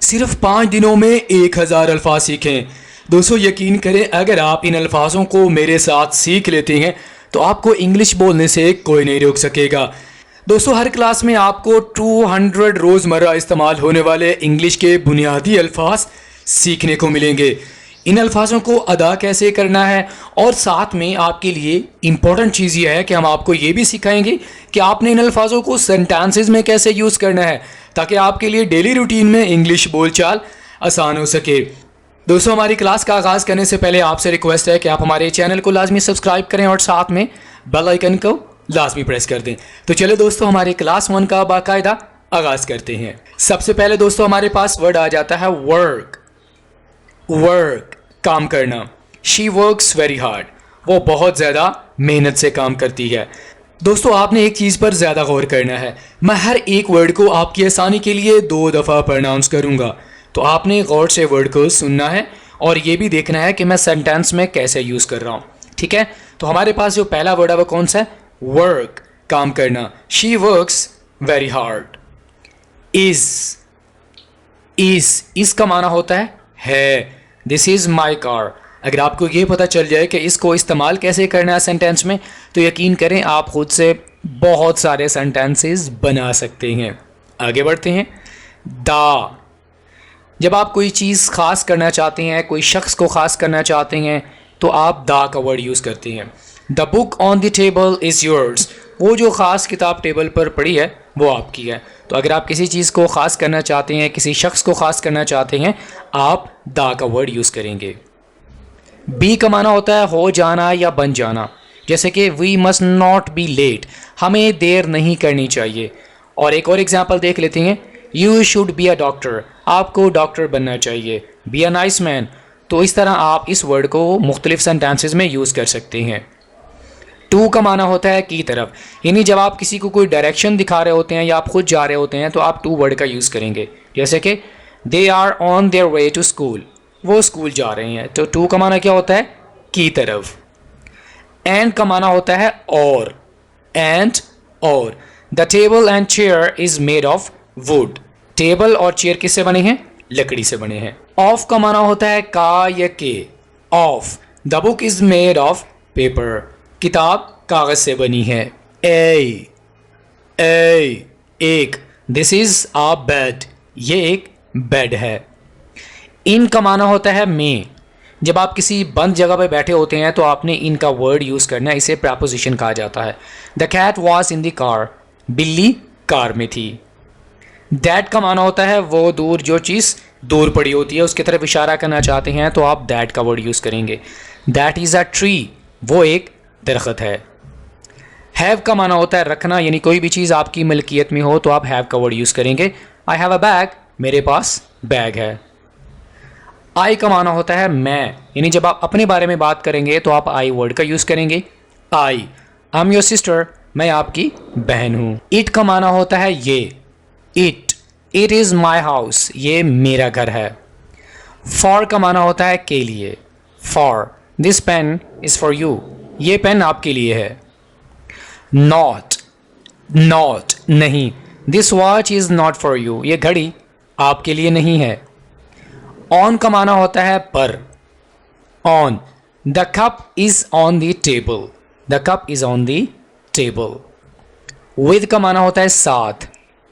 सिर्फ 5 दिनों में 1000 अल्फाज सीखें। दोस्तों यकीन करें, अगर आप इन अल्फाजों को मेरे साथ सीख लेते हैं तो आपको इंग्लिश बोलने से कोई नहीं रोक सकेगा। दोस्तों हर क्लास में आपको 200 रोज़मर्रा इस्तेमाल होने वाले इंग्लिश के बुनियादी अल्फाज सीखने को मिलेंगे। इन अल्फाजों को अदा कैसे करना है, और साथ में आपके लिए इम्पॉर्टेंट चीज़ यह है कि हम आपको ये भी सिखाएंगे कि आपने इन अल्फाजों को सेंटेंसेस में कैसे यूज़ करना है, ताकि आपके लिए डेली रूटीन में इंग्लिश बोलचाल आसान हो सके। दोस्तों हमारी क्लास का आगाज़ करने से पहले आपसे रिक्वेस्ट है कि आप हमारे चैनल को लाजमी सब्सक्राइब करें और साथ में बेल आइकन को लाजमी प्रेस कर दें। तो चले दोस्तों हमारे क्लास 1 का बाकायदा आगाज़ करते हैं। सबसे पहले दोस्तों हमारे पास वर्ड आ जाता है वर्क। वर्क काम करना। शी वर्क्स वेरी हार्ड, वो बहुत ज़्यादा मेहनत से काम करती है। दोस्तों आपने एक चीज़ पर ज़्यादा गौर करना है, मैं हर एक वर्ड को आपकी आसानी के लिए 2 दफ़ा प्रोनाउंस करूँगा, तो आपने गौर से वर्ड को सुनना है और ये भी देखना है कि मैं सेंटेंस में कैसे यूज़ कर रहा हूँ। ठीक है, तो हमारे पास जो पहला वर्ड है वो कौन सा है? वर्क, काम करना। She works very hard. Is का माना होता है। This is my car. अगर आपको ये पता चल जाए कि इसको इस्तेमाल कैसे करना है सेंटेंस में, तो यकीन करें आप खुद से बहुत सारे सेंटेंसेस बना सकते हैं। आगे बढ़ते हैं। दा, जब आप कोई चीज़ ख़ास करना चाहते हैं, कोई शख्स को ख़ास करना चाहते हैं, तो आप दा का वर्ड यूज़ करते हैं। The book on the table is yours. वो जो ख़ास किताब टेबल पर पड़ी है वो आपकी है। तो अगर आप किसी चीज़ को ख़ास करना चाहते हैं, किसी शख्स को ख़ास करना चाहते हैं, आप दा का वर्ड यूज़ करेंगे। बी का माना होता है हो जाना या बन जाना, जैसे कि we must not be late, हमें देर नहीं करनी चाहिए। और एक और एग्जांपल देख लेते हैं। You should be a doctor, आपको डॉक्टर बनना चाहिए। Be a nice man. तो इस तरह आप इस वर्ड को मुख्तलिफ सेंटेंसेस में यूज़ कर सकते हैं। टू का माना होता है की तरफ, यानी जब आप किसी को कोई डायरेक्शन दिखा रहे होते हैं या आप खुद जा रहे होते हैं तो आप टू वर्ड का यूज़ करेंगे, जैसे कि they are on their way to school, वो स्कूल जा रहे हैं। तो टू का माना क्या होता है? की तरफ। एंड का माना होता है और, एंड और। The table and chair is made of would, table और चेयर किससे बने हैं? लकड़ी से बने हैं। ऑफ का माना होता है का या के, of. The book is made of paper, किताब कागज से बनी है। एक। दिस इज अ बेड, ये एक बेड है। इन का माना होता है में, जब आप किसी बंद जगह पर बैठे होते हैं तो आपने इन का वर्ड यूज़ करना है, इसे प्रपोजिशन कहा जाता है। The cat was in the car, बिल्ली कार में थी। दैट का माना होता है वो दूर, जो चीज़ दूर पड़ी होती है उसकी तरफ इशारा करना चाहते हैं तो आप दैट का वर्ड यूज़ करेंगे। दैट इज़ अ ट्री, वो एक दरख्त है। हैव का माना होता है रखना, यानी कोई भी चीज़ आपकी मलकियत में हो तो आप हैव का वर्ड यूज़ करेंगे। आई हैव अ बैग, मेरे पास बैग है। आई का माना होता है मैं, यानी जब आप अपने बारे में बात करेंगे तो आप आई वर्ड का यूज़ करेंगे। आई एम योर सिस्टर, मैं आपकी बहन हूँ। इट का माना होता है ये, इट इज़ माई हाउस, ये मेरा घर है। फॉर का माना होता है के लिए, for. This pen is for you, ये पेन आपके लिए है। नॉट नहीं। This watch is not for you, ये घड़ी आपके लिए नहीं है। ऑन का माना होता है पर, on. The cup is on the table, the cup is on the table. With का माना होता है साथ,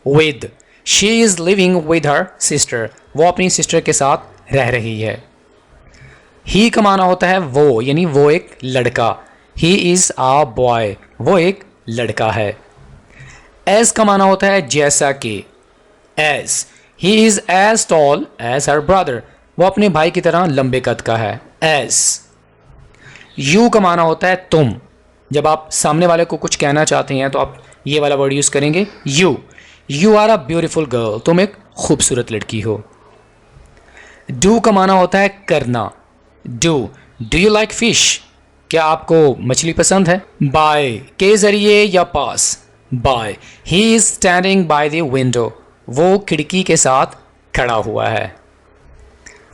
with. She is living with her sister, वो अपनी सिस्टर के साथ रह रही है। ही का माना होता है वो, यानी वो एक लड़का। ही इज़ अ बॉय, वो एक लड़का है। एज का माना होता है जैसा कि, as. He is as tall as her brother, वो अपने भाई की तरह लंबे कद का है। एज। यू का माना होता है तुम, जब आप सामने वाले को कुछ कहना चाहते हैं तो आप ये वाला वर्ड यूज़ करेंगे, you are a beautiful girl, तुम एक खूबसूरत लड़की हो। डू का माना होता है करना, डू यू लाइक फिश, क्या आपको मछली पसंद है। बाय के ज़रिए या पास, by. He is standing by the window, वो खिड़की के साथ खड़ा हुआ है।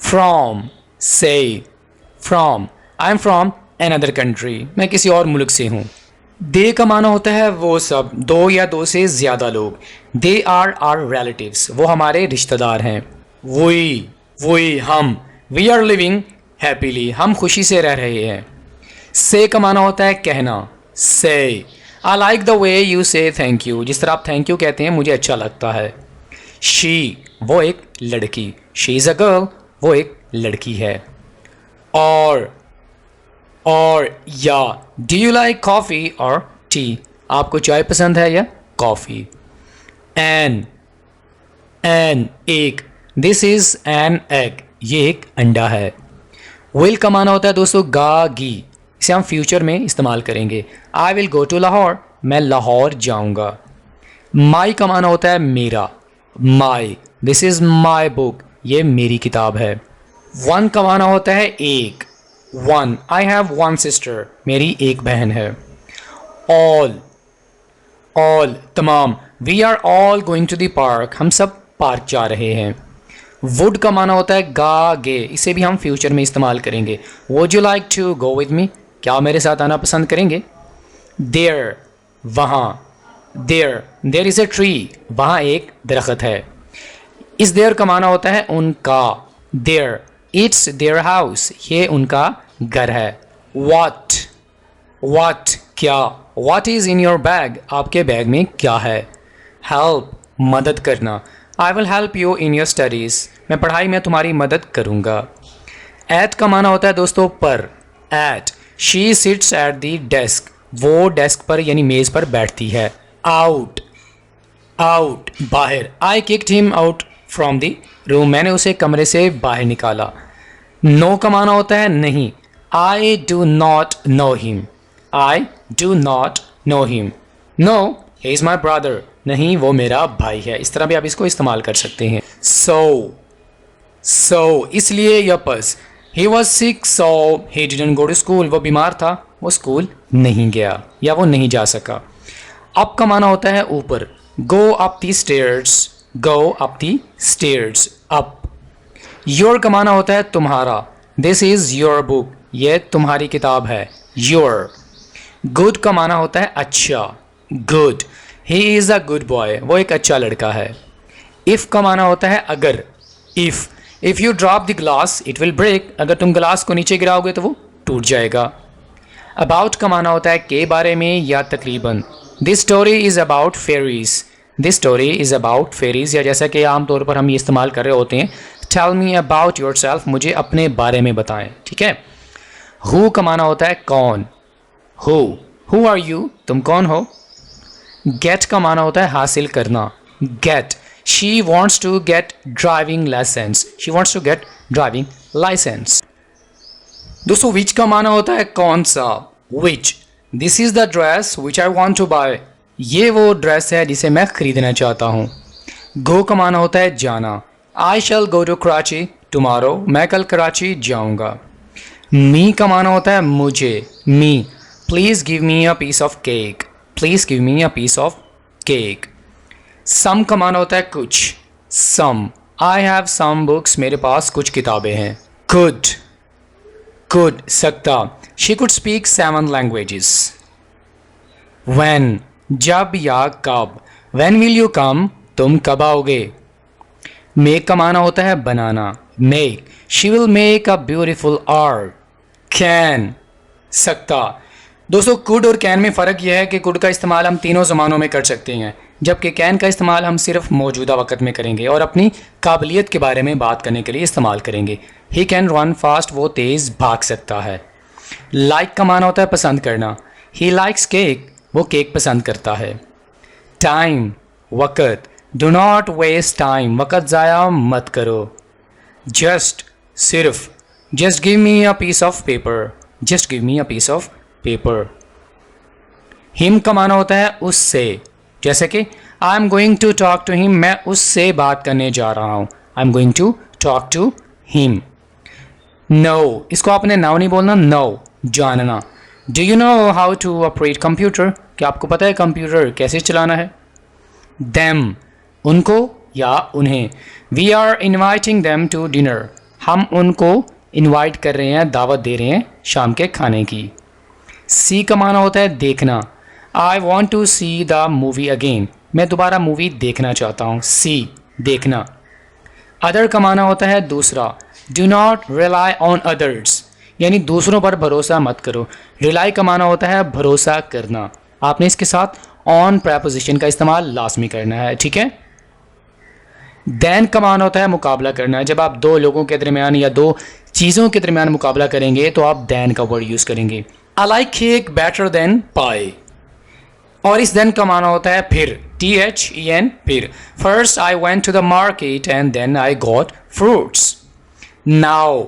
फ्रॉम से, from. I am from another country, मैं किसी और मुल्क से हूँ। दे का माना होता है वो सब, दो या दो से ज़्यादा लोग। दे आर आर रिलेटिव्स, वो हमारे रिश्तेदार हैं। वही हम, वी आर लिविंग हैप्पीली, हम खुशी से रह रहे हैं। से का माना होता है कहना, से। I like the way you से थैंक यू, जिस तरह आप थैंक यू कहते हैं मुझे अच्छा लगता है। शी, वो एक लड़की, शी इज़ अ गर्ल, वो एक लड़की है। और या, डू यू लाइक कॉफ़ी और टी, आपको चाय पसंद है या कॉफ़ी। एन एक, दिस इज़ एन एग, ये एक अंडा है। विल का माना होता है दोस्तों गागी, इसे हम फ्यूचर में इस्तेमाल करेंगे। I will go to Lahore, मैं लाहौर जाऊंगा। माई का माना होता है मेरा, my, this is my book, ये मेरी किताब है। वन का माना होता है एक, one, I have one sister, मेरी एक बहन है। ऑल तमाम, we are all going to the park, हम सब पार्क जा रहे हैं। वुड का माना होता है गागे, इसे भी हम फ्यूचर में इस्तेमाल करेंगे। Would you like to go with me, क्या मेरे साथ आना पसंद करेंगे। देयर, वहाँ, देयर इज़ ए ट्री, वहाँ एक दरख्त है। इस देयर का माना होता है उनका, देयर, इट्स देयर हाउस, ये उनका घर है। वाट क्या, what is in your bag, आपके बैग में क्या है। हेल्प, मदद करना, I will help you in your studies, मैं पढ़ाई में तुम्हारी मदद करूँगा। एट का माना होता है दोस्तों पर, at, she sits at the desk, वो डेस्क पर यानी मेज़ पर बैठती है। आउट, बाहर, I kicked him out from the room, मैंने उसे कमरे से बाहर निकाला। नो का माना होता है नहीं, I do not know him, no he is my brother, नहीं वो मेरा भाई है। इस तरह भी आप इसको इस्तेमाल कर सकते हैं। सो इसलिए या बस, he was sick so he didn't go to school, वो बीमार था, वो स्कूल नहीं गया या वो नहीं जा सका। अप का माना होता है ऊपर, go up the stairs, up. Your का माना होता है तुम्हारा, दिस इज़ योर बुक, ये तुम्हारी किताब है, योर। गुड का माना होता है अच्छा, good, he is a good boy, वो एक अच्छा लड़का है। इफ़ का माना होता है अगर, if you drop the glass it will break, अगर तुम ग्लास को नीचे गिराओगे तो वो टूट जाएगा। अबाउट का माना होता है के बारे में या तकरीबन, this story is about fairies, या जैसा कि आमतौर पर हम ये इस्तेमाल कर रहे होते हैं, tell me about yourself, मुझे अपने बारे में बताएं, ठीक है। हु का माना होता है कौन, हु आर यू, तुम कौन हो। गेट का माना होता है हासिल करना, get, she wants to get driving license, दोस्तों विच का माना होता है कौन सा, which, this is the dress which I want to buy, ये वो ड्रेस है जिसे मैं खरीदना चाहता हूँ। गो का माना होता है जाना, आई शैल गो टू कराची टुमारो, मैं कल कराची जाऊँगा। मी का माना होता है मुझे, me, please give me a piece of cake, some का माना होता है कुछ, सम, आई हैव सम बुक्स, मेरे पास कुछ किताबें हैं। कुड सकता, she could speak 7 languages. When, जब या कब, व्हेन विल यू कम, तुम कब आओगे। मेक का माना होता है बनाना, make, she will make a beautiful art. Can, सकता, दोस्तों कुड और कैन में फ़र्क यह है कि कुड का इस्तेमाल हम तीनों ज़मानों में कर सकते हैं, जबकि कैन का इस्तेमाल हम सिर्फ मौजूदा वक़्त में करेंगे और अपनी काबिलियत के बारे में बात करने के लिए इस्तेमाल करेंगे। ही कैन रन फास्ट, वो तेज़ भाग सकता है। लाइक का माना होता है पसंद करना, ही लाइक्स केक, वो केक पसंद करता है। टाइम, वक़्त, डो नॉट वेस्ट टाइम, वक़्त ज़ाया मत करो। जस्ट, सिर्फ, just give me a piece of paper. Him का माना होता है उससे, जैसे कि I am going to talk to him, मैं उससे बात करने जा रहा हूँ, I am going to talk to him. Know, इसको आपने नाउ नहीं बोलना, नो, जानना। Do you know how to operate computer, क्या आपको पता है कंप्यूटर कैसे चलाना है। देम, उनको या उन्हें। We are inviting them to dinner, हम उनको इनवाइट कर रहे हैं, दावत दे रहे हैं शाम के खाने की। सी का माना होता है देखना, I want to see the movie again, मैं दोबारा मूवी देखना चाहता हूँ, सी, देखना। अदर का माना होता है दूसरा। Do not rely on others, यानी दूसरों पर भरोसा मत करो। रिलाई का माना होता है भरोसा करना। आपने इसके साथ ऑन प्रपोजिशन का इस्तेमाल लाजमी करना है, ठीक है। देन का माना होता है मुकाबला करना। जब आप दो लोगों के दरमियान या दो चीज़ों के दरमियान मुकाबला करेंगे तो आप देन का वर्ड यूज़ करेंगे। I like cake better than pie. और इस देन का माना होता है फिर, THEN, फिर। First I went to the market and then I got fruits. Now,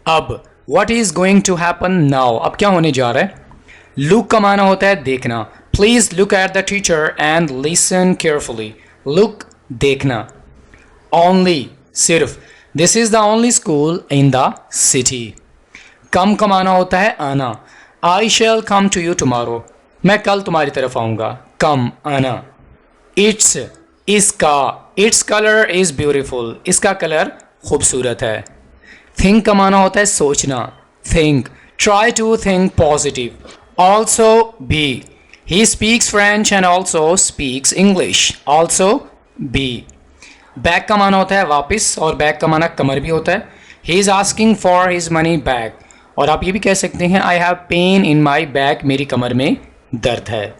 अब। What is going to happen now, अब क्या होने जा रहा है। लुक का माना होता है देखना। Please look at the teacher and listen carefully. Look, देखना। ओनली, सिर्फ। This is the only school in the city. Come का माना होता है आना। I shall come to you tomorrow, मैं कल तुम्हारी तरफ आऊंगा। कम, आना। इट्स, इसका। इट्स कलर इज ब्यूटीफुल, इसका कलर खूबसूरत है। थिंक का माना होता है सोचना। Think, try to think positive. Also, भी। He speaks French and also speaks English. Also, भी। बैक का माना होता है वापस, और बैक का माना कमर भी होता है। He is asking for his money back. और आप ये भी कह सकते हैं I have pain in my back, मेरी कमर में दर्द है।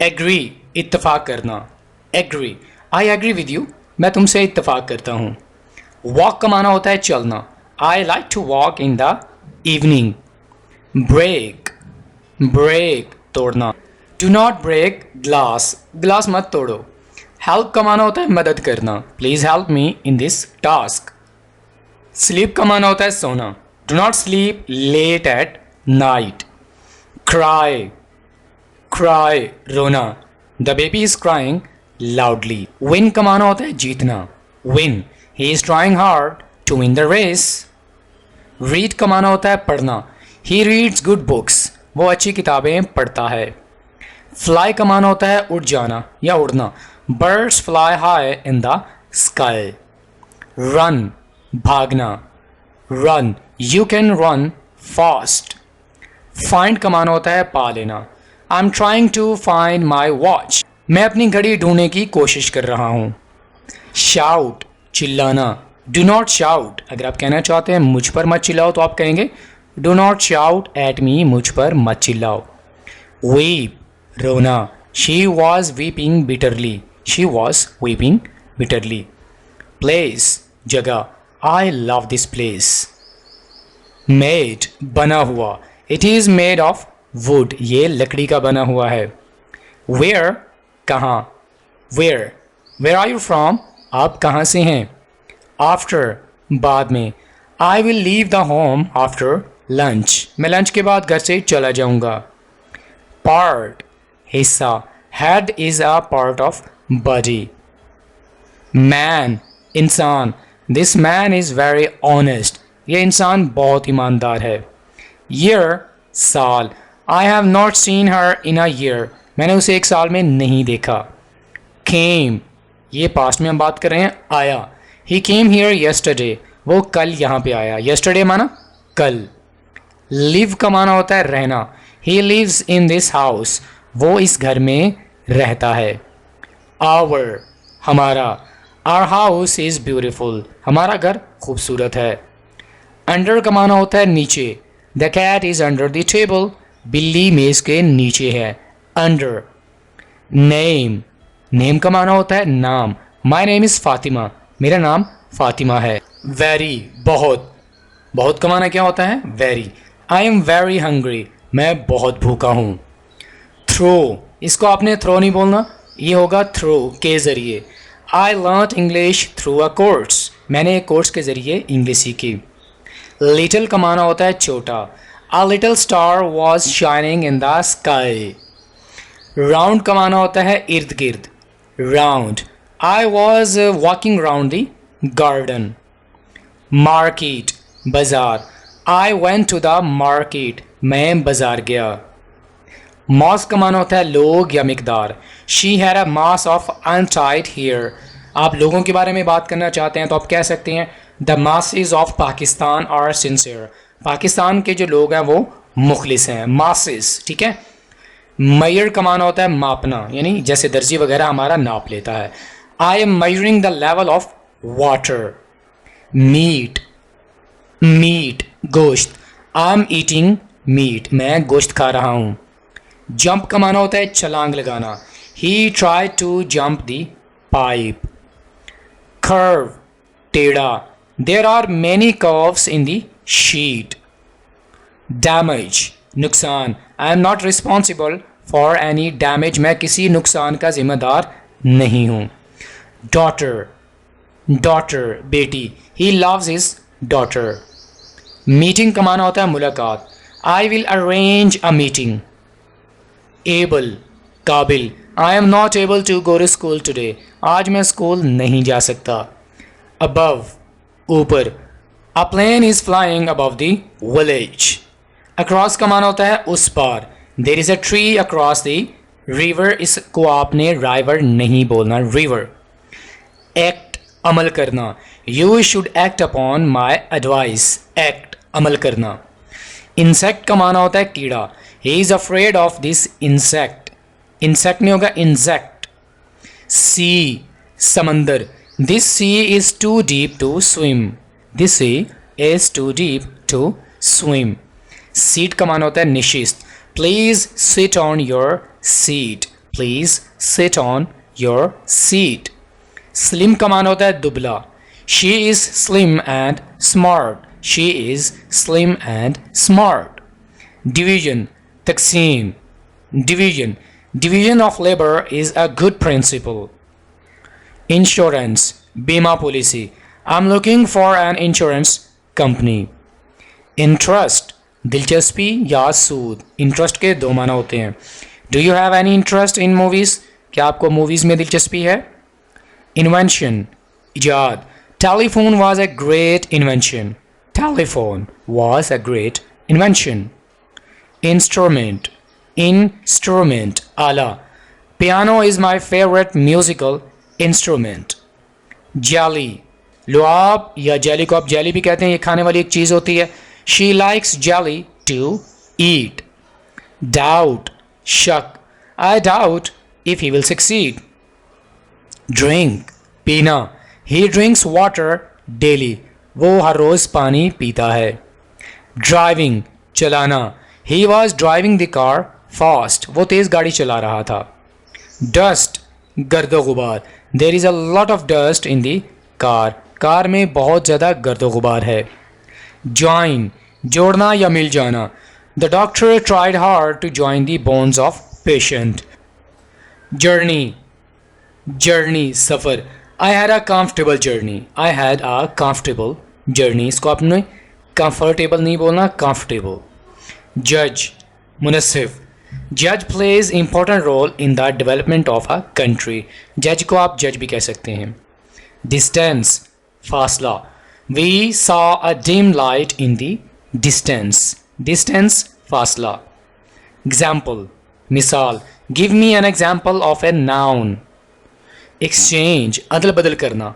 एग्री, इत्तफाक करना। Agree, I agree with you, मैं तुमसे इत्तफाक करता हूँ। वॉक का माना होता है चलना। I like to walk in the evening. Break, break, तोड़ना। Do not break glass, glass मत तोड़ो। हेल्प का माना होता है मदद करना। Please help me in this task. Sleep का माना होता है सोना। Do not sleep late at night. Cry, cry, रोना। The baby is crying loudly. Win का माना होता है जीतना। Win, he is trying hard to win the race. Read का माना होता है पढ़ना। ही रीड्स गुड बुक्स, वो अच्छी किताबें पढ़ता है। फ्लाई का माना होता है उड़ जाना या उड़ना। Birds fly high in the sky. Run, भागना। Run, you can run fast. Find का माना होता है पा लेना। I am trying to find my watch, मैं अपनी घड़ी ढूंढने की कोशिश कर रहा हूँ। शाउट, चिल्लाना। डू नॉट शाउट, अगर आप कहना चाहते हैं मुझ पर मत चिल्लाओ तो आप कहेंगे do not shout at me, मुझ पर मत चिल्लाओ। वीप, रोना। She was weeping bitterly, she was weeping bitterly. Place, जगह। I love this place. Made, बना हुआ। It is made of wood, ये लकड़ी का बना हुआ है। वेयर, कहाँ। Where, where are you from, आप कहाँ से हैं। आफ्टर, बाद में। I will leave the home after lunch, मैं लंच के बाद घर से चला जाऊंगा। पार्ट, हिस्सा। Head is a part of body. Man, इंसान। This man is very honest, ये इंसान बहुत ईमानदार है। ईयर, साल। I have not seen her in a year, मैंने उसे एक साल में नहीं देखा। केम, ये पास्ट में हम बात कर रहे हैं, आया। ही केम हियर यस्टरडे, वो कल यहाँ पे आया। यस्टरडे माना कल। लिव का माना होता है रहना। He lives in this house, वो इस घर में रहता है। आवर, हमारा। आवर हाउस इज़ ब्यूटीफुल, हमारा घर खूबसूरत है। अंडर का माना होता है नीचे। The cat is under the table, बिल्ली मेज़ के नीचे है। अंडर। नेम, नेम का माना होता है नाम। माई नेम इज़ फातिमा, मेरा नाम फातिमा है। वेरी, बहुत। बहुत का माना क्या होता है, very. I am very hungry, मैं बहुत भूखा हूँ। थ्रो, इसको आपने थ्रो नहीं बोलना, ये होगा थ्रो के ज़रिए। I learn English through a course, मैंने एक कोर्स के ज़रिए इंग्लिश सीखी। लिटिल का माना होता है छोटा। A little star was shining in the sky. Round का माना होता है इर्द गिर्द। Round, I was walking round the garden. Market, बाजार। I went to the market, मैं बाजार गया। मॉस का माना होता है लोग या मिकदार। She had a mass of untied hair, आप लोगों के बारे में बात करना चाहते हैं तो आप कह सकते हैं the masses of Pakistan are sincere, Pakistan के जो लोग हैं वो मुखलिस हैं, मासेस, ठीक है। मयर का माना होता है मापना, यानी जैसे दर्जी वगैरह हमारा नाप लेता है। I am measuring the level of water, meat, meat गोश्त, आई एम ईटिंग मीट, मैं गोश्त खा रहा हूँ। जंप का माना होता है छलांग लगाना, he try to jump the pipe. Curve टेढ़ा, there are many curves in the sheet. Damage नुकसान, I am not responsible for any damage, मैं किसी नुकसान का जिम्मेदार नहीं हूँ। डॉटर, डॉटर बेटी, he loves his daughter. Meeting का माना होता है मुलाकात, I will arrange a meeting. Able काबिल, I am not able to go to school today, आज मैं स्कूल नहीं जा सकता। अबव ऊपर, a plane is flying above the village. Across का माना होता है उस पार, there is a tree across the river, इसको आपने राइवर नहीं बोलना, रिवर। एक्ट अमल करना, you should act upon my advice, act अमल करना। इंसेक्ट का माना होता है कीड़ा, he is afraid of this insect, insect नहीं होगा इंसेक्ट। सी समंदर, this sea is too deep to swim, this sea is too deep to swim. Seat का माना होता है निशिस्त, please sit on your seat, please sit on your seat. Slim का माना होता है दुबला, she is slim and smart, she is slim and smart. Division तकसीम, division, division of labour is a good principle. Insurance बीमा policy, I am looking for an insurance company. Interest दिलचस्पी या सूद, इंटरेस्ट के दो माना होते हैं। Do you have any interest in movies, क्या आपको मूवीज में दिलचस्पी है। इन्वेंशन इजाद, telephone was a great invention, telephone was a great invention. Instrument, instrument आला, piano is my favourite musical instrument. Jelly लुआब या जेली को आप जेली भी कहते हैं, ये खाने वाली एक चीज़ होती है। She likes jelly to eat. Doubt शक, I doubt if he will succeed. Drink पीना, ही ड्रिंक्स वाटर डेली, वो हर रोज़ पानी पीता है। ड्राइविंग चलाना, he was driving the car fast, वो तेज़ गाड़ी चला रहा था। डस्ट गर्दो गुबार, there is a lot of dust in the car, car में बहुत ज़्यादा गर्दो गुबार है। ज्वाइन जोड़ना या मिल जाना, the doctor tried hard to join the bones of patient. Journey, journey suffer, I had a comfortable journey, I had a comfortable journey, इसको आपने कंफर्टेबल नहीं बोलना, कंफर्टेबल। जज मुनसिफ, जज pledge important role in the development of a country, जज को आप जज भी कह सकते हैं। डिस्टेंस फासला, we saw a dim light in the distance, distance फासला। एग्जाम्पल मिसाल, give me an example of a noun. Exchange अदल बदल करना,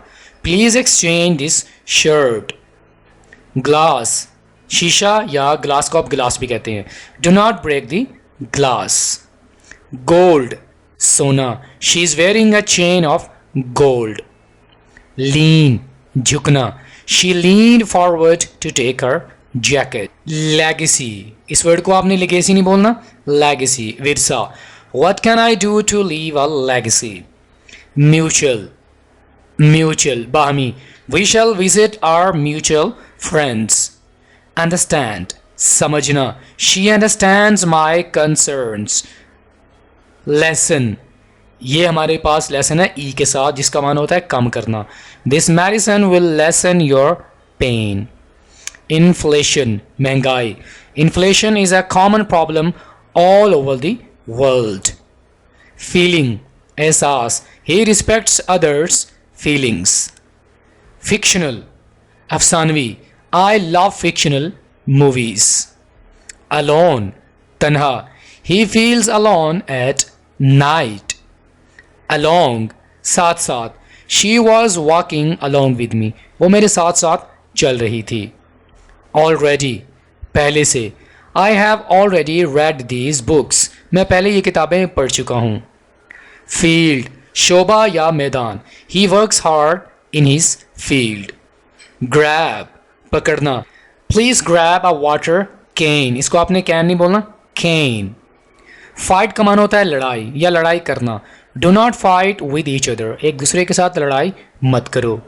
please exchange this shirt. Glass शीशा या ग्लास को आप गिलास भी कहते हैं, do not break the glass. Gold सोना, she is wearing a chain of gold. Lean झुकना, she lean forward to take her jacket. Legacy, इस वर्ड को आपने लेगेसी नहीं बोलना, लेगेसी विरसा। What can I do to leave a legacy. Mutual, mutual बाहमी, we shall visit our mutual friends. Understand समझना, she understands my concerns. Lesson, ये हमारे पास लेसन है ई के साथ, जिसका मान होता है कम करना। This medicine will lessen your pain. Inflation महंगाई, inflation is a common problem all over the world. Feeling एहसास, he respects others feelings. Fictional अफसानवी, I love fictional movies. Alone तन्हा, he feels alone at night. Along साथ साथ, she was walking along with me, वो मेरे साथ साथ चल रही थी। ऑलरेडी पहले से, I have already red these books, मैं पहले ये किताबें पढ़ चुका हूँ। फील्ड शोबा या मैदान, he works hard in his field. Grab पकड़ना, please grab a water can, इसको आपने कैन नहीं बोलना, कैन। फाइट का माना होता है लड़ाई या लड़ाई करना, do not fight with each other, एक दूसरे के साथ लड़ाई मत करो।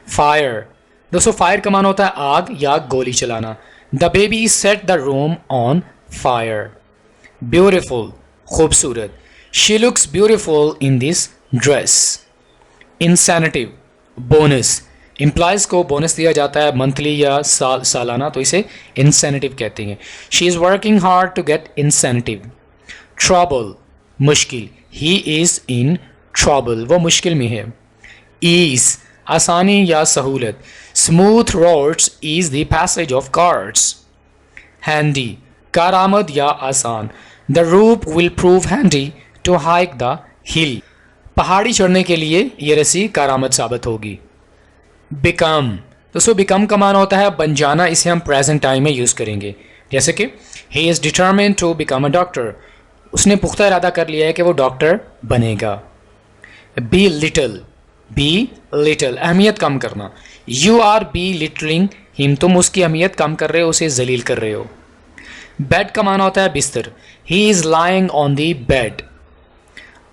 फायर, दोस्तों फायर का माना होता है आग या गोली चलाना, the baby set the room on fire. Beautiful खूबसूरत, she looks beautiful in this dress. Incentive bonus, employees को बोनस दिया जाता है मंथली या सालाना, तो इसे इंसेनेटिव कहते हैं। She is working hard to get incentive. Trouble मुश्किल, ही इज़ इन ट्रबल, वो मुश्किल में है। ईज आसानी या सहूलत, smooth roads is the passage of cars. Handy कारआमद या आसान, the rope will prove handy to hike the hill, पहाड़ी चढ़ने के लिए ये रस्सी कारआमद साबित होगी। बिकम, दोस्तों बिकम का माना होता है बन जाना, इसे हम प्रेजेंट टाइम में यूज़ करेंगे, जैसे कि he is determined to become a doctor, उसने पुख्ता इरादा कर लिया है कि वो डॉक्टर बनेगा। बी लिटल अहमियत कम करना, यू आर बी लिटलिंग हिम, तुम उसकी अहमियत कम कर रहे हो, उसे जलील कर रहे हो। बेड का माना होता है बिस्तर, he is lying on the bed.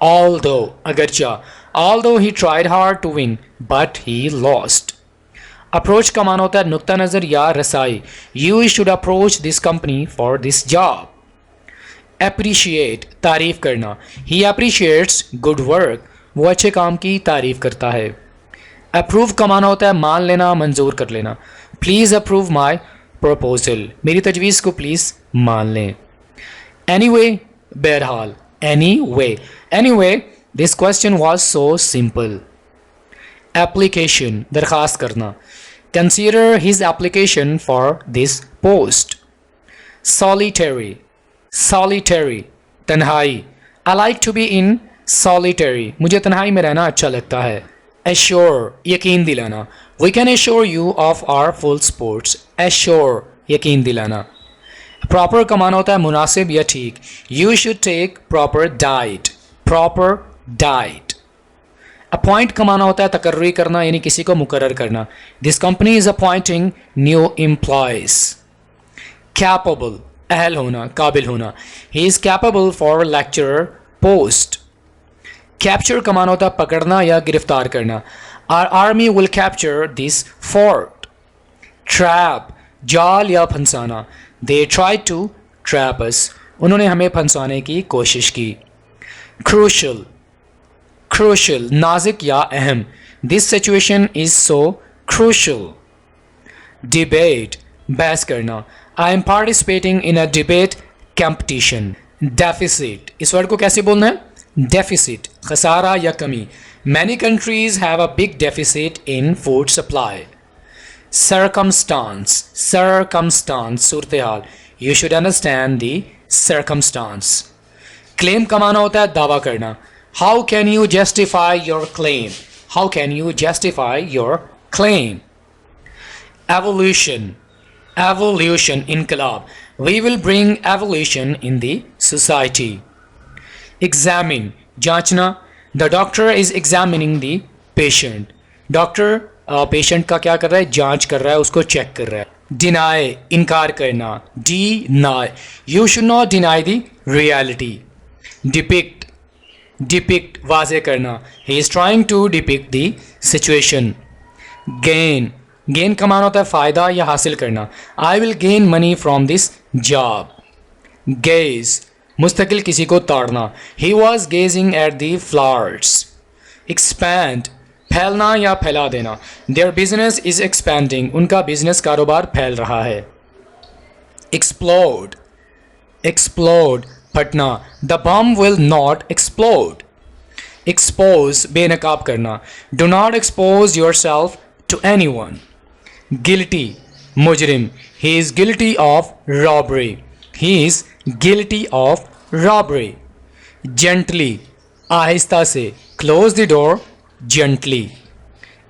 Although अगरचा, although he tried hard to win but he lost. Approach का माना होता है नुक्ता नज़र या रसाई, you should approach this company for this job. Appreciate तारीफ करना, ही अप्रिशिएट्स गुड वर्क, वो अच्छे काम की तारीफ करता है। अप्रूव का माना होता है मान लेना, मंजूर कर लेना, प्लीज़ अप्रूव माई प्रपोजल, मेरी तजवीज़ को प्लीज़ मान लें। एनीवे बहरहाल, anyway this question was so simple. Application दरख्वास्त करना, consider his application for this post. Solitary तन्हाई, I like to be in solitary, मुझे तन्हाई में रहना अच्छा लगता है। एश्योर यकीन दिलाना, we can assure you of our full supports, assure यकीन दिलाना। प्रॉपर का माना होता है मुनासिब या ठीक, you should take proper diet. Appoint का माना होता है तकर्री करना, यानी किसी को मुकर्रर करना, this company is appointing new employees. Capable अहल होना, काबिल होना, he is capable for lecturer post. Capture का माना होता है पकड़ना या गिरफ्तार करना, our army will capture this fort. Trap जाल या फंसाना, they try to trap us, उन्होंने हमें फंसाने की कोशिश की। क्रूशल नाजुक या अहम, this situation is so crucial. Debate बहस करना, I am participating in a debate competition. Deficit, इस वर्ड को कैसे बोलना है, डेफिसिट खसारा या कमी, many countries have a big deficit in food supply. Circumstance Surat hall, you should understand the circumstance। Claim का माना होता है दावा करना, how can you justify your claim, how can you justify your claim। Evolution इनकलाब, we will bring evolution in the society। Examine जांचना, the doctor is examining the patient, doctor patient का क्या कर रहा है, जांच कर रहा है, उसको चेक कर रहा है। डिनाई इनकार करना, deny, you should not deny the reality. Depict वाज़े करना, he is trying to depict the situation. Gain का माना होता है फ़ायदा या हासिल करना, I will gain money from this job. Gaze मुस्तकिल किसी को ताड़ना, he was gazing at the flowers. Expand फैलना या फैला देना, देयर बिजनेस इज एक्सपैंडिंग, उनका बिजनेस कारोबार फैल रहा है। एक्सप्लोड फटना, the bomb will not explode. Expose बेनकाब करना, do not expose yourself to anyone. Guilty मुजरिम, he is guilty of robbery, he is guilty of robbery. Gently आहिस्ता से, close the door gently।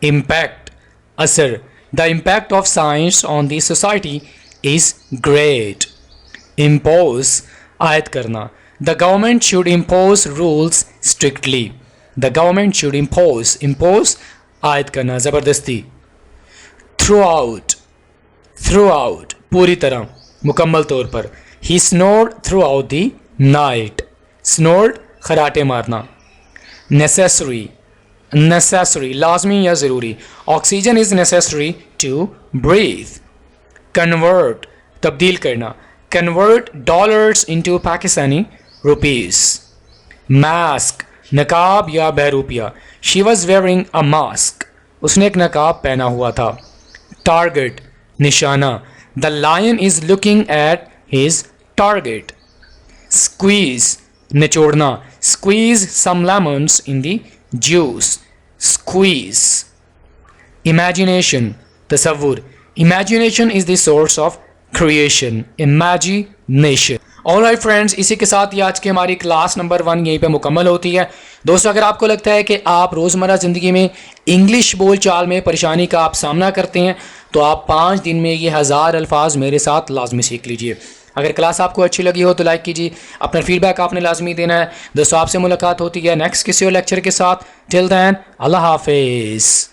Impact असर, the impact of science on the society is great। Impose आयत करना, the government should impose rules strictly, the government should impose आयत करना ज़बरदस्ती। Through out पूरी तरह, मुकम्मल तौर पर। He snored throughout the night, snored खराटे मारना। नेसेसरी लाजमी या ज़रूरी, oxygen is necessary to breathe. Convert तब्दील करना, convert dollars into Pakistani rupees. Mask नकाब या बहरूपिया, she was wearing a mask, उसने एक नकाब पहना हुआ था। टारगेट निशाना, the lion is looking at his target. Squeeze निचोड़ना, squeeze some lemons in the juice, squeeze. Imagination तसव्वुर, imagination is the source of creation, imagination. Alright friends, इसी के साथ ही आज की हमारी क्लास नंबर 1 यहीं पे मुकम्मल होती है। दोस्तों, अगर आपको लगता है कि आप रोज़मर्रा ज़िंदगी में इंग्लिश बोलचाल में परेशानी का आप सामना करते हैं, तो आप 5 दिन में ये 1000 अल्फाज मेरे साथ लाजमी सीख लीजिए। अगर क्लास आपको अच्छी लगी हो तो लाइक कीजिए, अपना फीडबैक आपने लाजमी देना है। दोस्तों, आपसे मुलाकात होती है नेक्स्ट किसी और लेक्चर के साथ। टिल देन, अल्लाह हाफिज़।